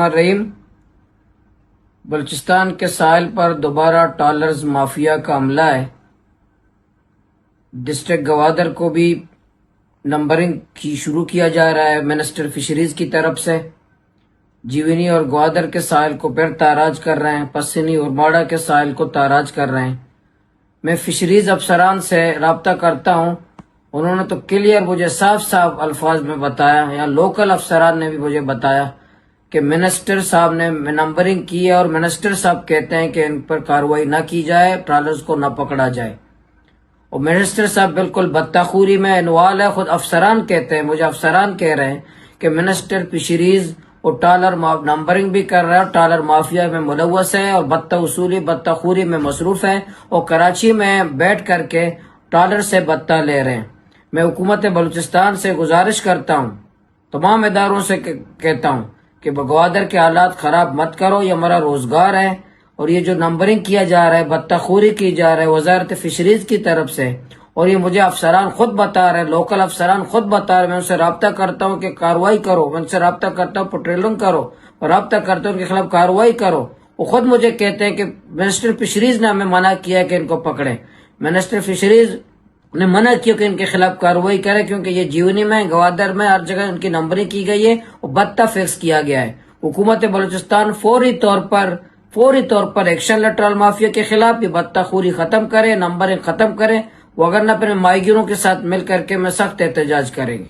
الرحمن الرحیم۔ بلوچستان کے ساحل پر دوبارہ ٹالرز مافیا کا حملہ ہے۔ ڈسٹرکٹ گوادر کو بھی نمبرنگ کی شروع کیا جا رہا ہے منسٹر فشریز کی طرف سے۔ جیونی اور گوادر کے ساحل کو پھر تاراج کر رہے ہیں، پسینی اور ماڑا کے ساحل کو تاراج کر رہے ہیں۔ میں فشریز افسران سے رابطہ کرتا ہوں، انہوں نے تو کلیئر مجھے صاف الفاظ میں بتایا، یا لوکل افسران نے بھی مجھے بتایا کہ منسٹر صاحب نے نمبرنگ کی ہے اور منسٹر صاحب کہتے ہیں کہ ان پر کارروائی نہ کی جائے، ٹرالرز کو نہ پکڑا جائے۔ اور منسٹر صاحب بالکل بدتخوری میں انوالو ہے، خود افسران کہتے ہیں، مجھے افسران کہہ رہے ہیں کہ منسٹر فشریز اور ٹالر نمبرنگ بھی کر رہا ہے اور ٹالر مافیا میں ملوث ہے اور بدتخوری میں مصروف ہے اور کراچی میں بیٹھ کر کے ٹالر سے بتہ لے رہے ہیں۔ میں حکومت بلوچستان سے گزارش کرتا ہوں، تمام اداروں سے کہتا ہوں کہ گوادر کے حالات خراب مت کرو، یہ ہمارا روزگار ہے، اور یہ جو نمبرنگ کیا جا رہا ہے، بدتخوری کی جا رہا ہے وزارت فشریز کی طرف سے، اور یہ مجھے افسران خود بتا رہے ہیں، لوکل افسران خود بتا رہے ہیں۔ میں ان سے رابطہ کرتا ہوں کہ کارروائی کرو، میں ان سے رابطہ کرتا ہوں پیٹرولنگ کرو، اور رابطہ کرتا ہوں ان کے خلاف کارروائی کرو۔ وہ خود مجھے کہتے ہیں کہ منسٹر فشریز نے ہمیں منع کیا کہ ان کو پکڑیں۔ منسٹر فشریز نے منع کیا کہ ان کے خلاف کارروائی کرے، کیونکہ یہ جیونی میں، گوادر میں، ہر جگہ ان کی نمبرنگ کی گئی ہے اور بتہ فکس کیا گیا ہے۔ حکومت بلوچستان فوری طور پر ایکشن لے ٹرال مافیا کے خلاف، یہ بتہ خوری ختم کرے، نمبرنگ ختم کرے، وگرنہ پھر ماہی گیروں کے ساتھ مل کر کے میں سخت احتجاج کریں گے۔